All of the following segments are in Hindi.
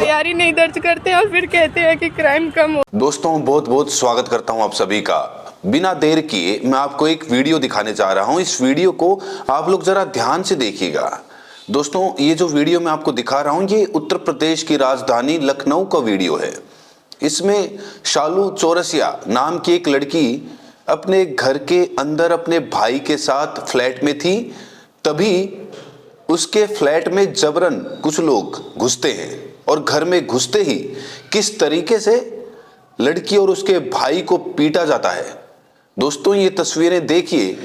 एफआईआर ही नहीं दर्ज करते और फिर कहते हैं कि क्राइम कम हो। दोस्तों बहुत बहुत स्वागत करता हूं आप सभी का। बिना देर किए मैं आपको एक वीडियो दिखाने जा रहा हूं। इस वीडियो को आप लोग जरा ध्यान से देखिएगा। दोस्तों ये जो वीडियो मैं आपको दिखा रहा हूं ये उत्तर प्रदेश की राजधानी लखनऊ का वीडियो है। इसमें शालू चौरसिया नाम की एक लड़की अपने घर के अंदर अपने भाई के साथ फ्लैट में थी, तभी उसके फ्लैट में जबरन कुछ लोग घुसते हैं और घर में घुसते ही किस तरीके से लड़की और उसके भाई को पीटा जाता है। दोस्तों ये तस्वीरें देखिए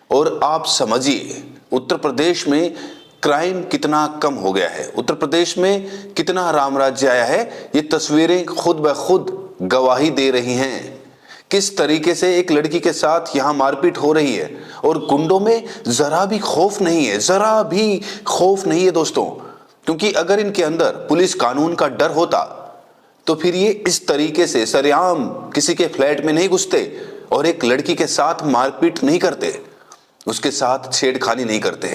और आप समझिए उत्तर प्रदेश में क्राइम कितना कम हो गया है, उत्तर प्रदेश में कितना राम राज्य आया है। ये तस्वीरें खुद ब खुद गवाही दे रही हैं किस तरीके से एक लड़की के साथ यहां मारपीट हो रही है और गुंडों में जरा भी खौफ नहीं है, जरा भी खौफ नहीं है दोस्तों। क्योंकि अगर इनके अंदर पुलिस कानून का डर होता तो फिर ये इस तरीके से सरेआम किसी के फ्लैट में नहीं घुसते और एक लड़की के साथ मारपीट नहीं करते, उसके साथ छेड़खानी नहीं करते।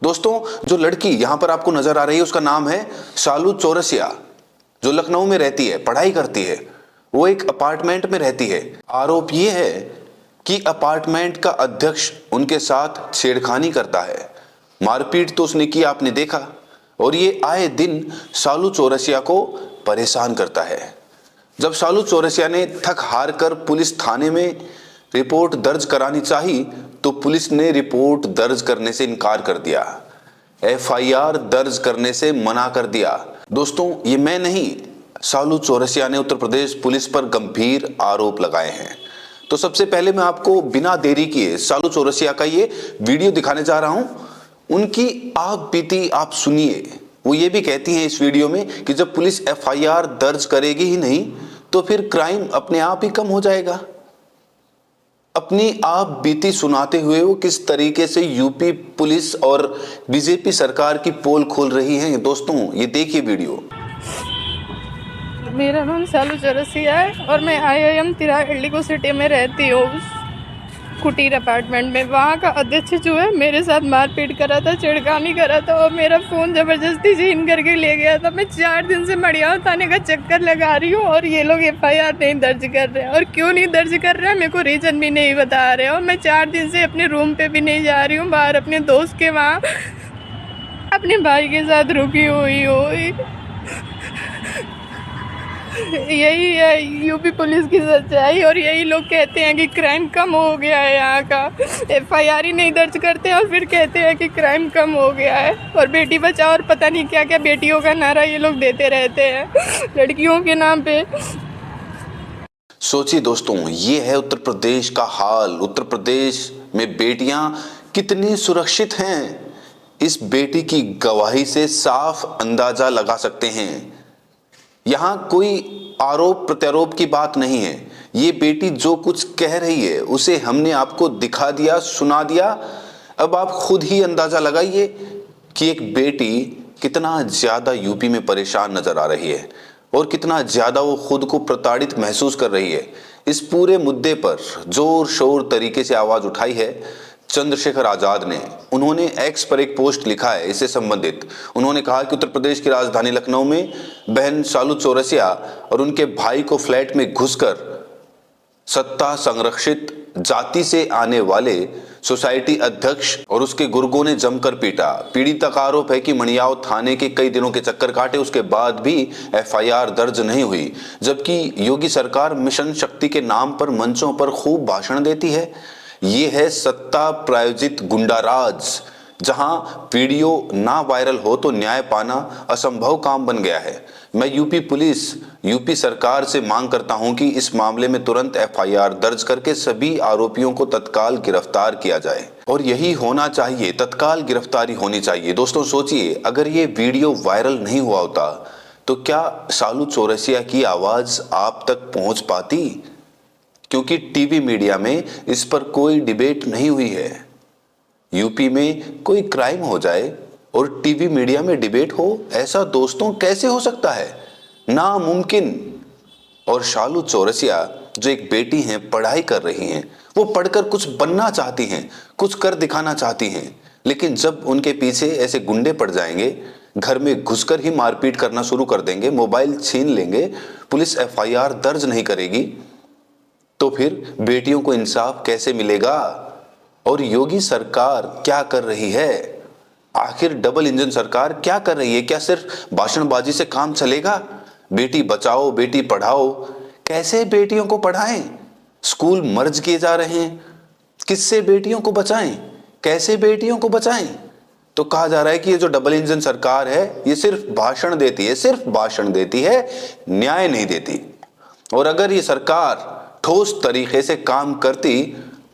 दोस्तों जो लड़की यहां पर आपको नजर आ रही है उसका नाम है शालू चौरसिया, जो लखनऊ में रहती है, पढ़ाई करती है। वो एक अपार्टमेंट में रहती है। आरोप ये है कि अपार्टमेंट का अध्यक्ष उनके साथ छेड़खानी करता है। मारपीट तो उसने की, आपने देखा, और ये आए दिन शालू चौरसिया को परेशान करता है। जब शालू चौरसिया ने थक हार कर पुलिस थाने में रिपोर्ट दर्ज करानी चाही तो पुलिस ने रिपोर्ट दर्ज करने से इनकार कर दिया, एफआईआर दर्ज करने से मना कर दिया। दोस्तों ये मैं नहीं, शालू चौरसिया ने उत्तर प्रदेश पुलिस पर गंभीर आरोप लगाए हैं। तो सबसे पहले मैं आपको बिना देरी किए शालू चौरसिया का ये वीडियो दिखाने जा रहा हूं। उनकी आप बीती आप सुनिए। वो ये भी कहती हैं इस वीडियो में कि जब पुलिस एफआईआर दर्ज करेगी ही नहीं तो फिर क्राइम अपने आप ही कम हो जाएगा। अपनी आप बीती सुनाते हुए वो किस तरीके से यूपी पुलिस और बीजेपी सरकार की पोल खोल रही है। दोस्तों ये देखिए वीडियो। मेरा नाम शालू चौरसिया है और मैं IIM तिराहल्ली सिटी में रहती हूँ, कुटीर अपार्टमेंट में। वहाँ का अध्यक्ष जो है मेरे साथ मारपीट करा था, छेड़खानी करा था और मेरा फ़ोन ज़बरदस्ती छीन करके ले गया था। मैं 4 दिन से मड़ियाव थाने का चक्कर लगा रही हूँ और ये लोग एफआईआर नहीं दर्ज कर रहे हैं। और क्यों नहीं दर्ज कर रहे हैं मेरे को रीज़न भी नहीं बता रहे। और मैं 4 दिन से अपने रूम पे भी नहीं जा रही हूँ, बाहर अपने दोस्त के वहाँ अपने भाई के साथ रुकी हुई हूँ। यही है यूपी पुलिस की सच्चाई। और यही लोग कहते हैं कि क्राइम कम हो गया है यहाँ का, एफआईआर ही नहीं दर्ज करते और फिर कहते हैं कि क्राइम कम हो गया है। और बेटी बचाओ और पता नहीं क्या क्या बेटियों का नारा ये लोग देते रहते हैं लड़कियों के नाम पे। सोचिए दोस्तों ये है उत्तर प्रदेश का हाल। उत्तर प्रदेश में बेटियां कितनी सुरक्षित हैं, इस बेटी की गवाही से साफ अंदाजा लगा सकते हैं। यहाँ कोई आरोप प्रत्यारोप की बात नहीं है। ये बेटी जो कुछ कह रही है उसे हमने आपको दिखा दिया, सुना दिया। अब आप खुद ही अंदाजा लगाइए कि एक बेटी कितना ज्यादा यूपी में परेशान नजर आ रही है और कितना ज्यादा वो खुद को प्रताड़ित महसूस कर रही है। इस पूरे मुद्दे पर जोर शोर तरीके से आवाज उठाई है चंद्रशेखर आजाद ने। उन्होंने एक्स पर एक पोस्ट लिखा है इससे संबंधित। उन्होंने कहा कि उत्तर प्रदेश की राजधानी लखनऊ में बहन शालू चौरसिया और उनके भाई को फ्लैट में घुसकर सत्ता संरक्षित जाति से आने वाले सोसाइटी अध्यक्ष और उसके गुर्गों ने जमकर पीटा। पीड़िता का आरोप है कि मड़ियाव थाने के कई दिनों के चक्कर काटे, उसके बाद भी एफआईआर दर्ज नहीं हुई। जबकि योगी सरकार मिशन शक्ति के नाम पर मंचों पर खूब भाषण देती है। ये है सत्ता प्रायोजित गुंडाराज, जहां वीडियो ना वायरल हो तो न्याय पाना असंभव काम बन गया है। मैं यूपी पुलिस, यूपी सरकार से मांग करता हूं कि इस मामले में तुरंत एफआईआर दर्ज करके सभी आरोपियों को तत्काल गिरफ्तार किया जाए। और यही होना चाहिए, तत्काल गिरफ्तारी होनी चाहिए। दोस्तों सोचिए अगर ये वीडियो वायरल नहीं हुआ होता तो क्या शालू चौरसिया की आवाज आप तक पहुंच पाती? क्योंकि टीवी मीडिया में इस पर कोई डिबेट नहीं हुई है। यूपी में कोई क्राइम हो जाए और टीवी मीडिया में डिबेट हो, ऐसा दोस्तों कैसे हो सकता है? नामुमकिन। और शालू चौरसिया जो एक बेटी हैं, पढ़ाई कर रही हैं, वो पढ़कर कुछ बनना चाहती हैं, कुछ कर दिखाना चाहती हैं, लेकिन जब उनके पीछे ऐसे गुंडे पड़ जाएंगे घर में घुसकर ही मारपीट करना शुरू कर देंगे, मोबाइल छीन लेंगे, पुलिस एफआईआर दर्ज नहीं करेगी, तो फिर बेटियों को इंसाफ कैसे मिलेगा? और योगी सरकार क्या कर रही है? आखिर डबल इंजन सरकार क्या कर रही है? क्या सिर्फ भाषणबाजी से काम चलेगा? बेटी बचाओ, बेटी पढ़ाओ, कैसे बेटियों को पढ़ाएं? स्कूल मर्ज किए जा रहे हैं, किससे बेटियों को बचाएं? कैसे बेटियों को बचाएं? तो कहा जा रहा है कि ये जो डबल इंजन सरकार है ये सिर्फ भाषण देती है, सिर्फ भाषण देती है, न्याय नहीं देती। और अगर ये सरकार ठोस तरीके से काम करती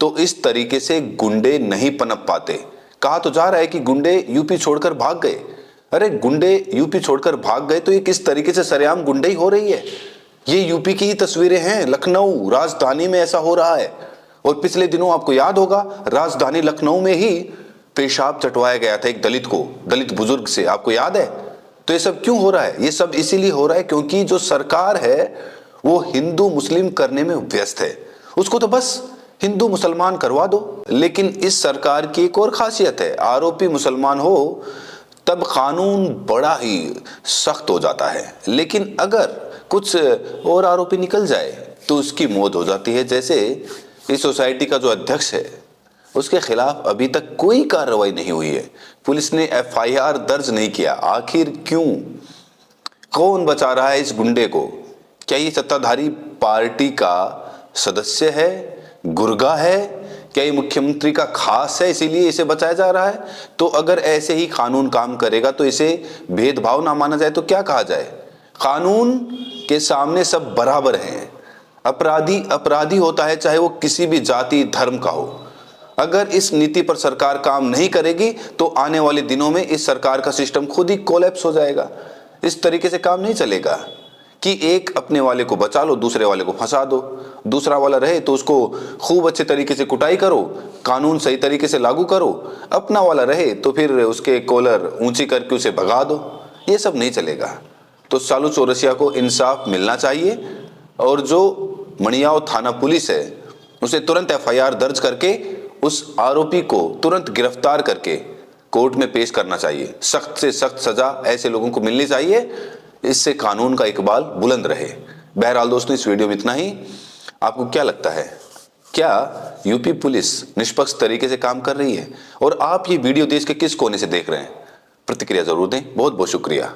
तो इस तरीके से गुंडे नहीं पनप पाते। कहा तो जा रहा है कि गुंडे यूपी छोड़कर भाग गए। अरे गुंडे यूपी छोड़कर भाग गए तो ये किस तरीके से सरेआम गुंडे ही हो रही है? ये यूपी की ही तस्वीरें हैं, लखनऊ राजधानी में ऐसा हो रहा है। और पिछले दिनों आपको याद होगा राजधानी लखनऊ में ही पेशाब चटवाया गया था एक दलित को, दलित बुजुर्ग से, आपको याद है? तो ये सब क्यों हो रहा है? ये सब इसीलिए हो रहा है क्योंकि जो सरकार है वो हिंदू मुस्लिम करने में व्यस्त है। उसको तो बस हिंदू मुसलमान करवा दो। लेकिन इस सरकार की एक और खासियत है, आरोपी मुसलमान हो तब कानून बड़ा ही सख्त हो जाता है, लेकिन अगर कुछ और आरोपी निकल जाए तो उसकी मौत हो जाती है। जैसे इस सोसाइटी का जो अध्यक्ष है उसके खिलाफ अभी तक कोई कार्रवाई नहीं हुई है, पुलिस ने एफआईआर दर्ज नहीं किया। आखिर क्यों? कौन बचा रहा है इस गुंडे को? क्या ये सत्ताधारी पार्टी का सदस्य है, गुर्गा है? क्या ये मुख्यमंत्री का खास है इसीलिए इसे बचाया जा रहा है? तो अगर ऐसे ही कानून काम करेगा तो इसे भेदभाव ना माना जाए तो क्या कहा जाए? कानून के सामने सब बराबर हैं। अपराधी अपराधी होता है, चाहे वो किसी भी जाति धर्म का हो। अगर इस नीति पर सरकार काम नहीं करेगी तो आने वाले दिनों में इस सरकार का सिस्टम खुद ही कोलैप्स हो जाएगा। इस तरीके से काम नहीं चलेगा कि एक अपने वाले को बचा लो, दूसरे वाले को फंसा दो। दूसरा वाला रहे तो उसको खूब अच्छे तरीके से कुटाई करो, कानून सही तरीके से लागू करो। अपना वाला रहे तो फिर उसके कॉलर ऊंची करके उसे भगा दो। ये सब नहीं चलेगा। तो सालू चौरसिया को इंसाफ मिलना चाहिए और जो मणियाव थाना पुलिस है उसे तुरंत एफआईआर दर्ज करके उस आरोपी को तुरंत गिरफ्तार करके कोर्ट में पेश करना चाहिए। सख्त से सख्त सजा ऐसे लोगों को मिलनी चाहिए, इससे कानून का इकबाल बुलंद रहे। बहरहाल दोस्तों, इस वीडियो में इतना ही। आपको क्या लगता है, क्या यूपी पुलिस निष्पक्ष तरीके से काम कर रही है? और आप ये वीडियो देश के किस कोने से देख रहे हैं? प्रतिक्रिया जरूर दें। बहुत बहुत शुक्रिया।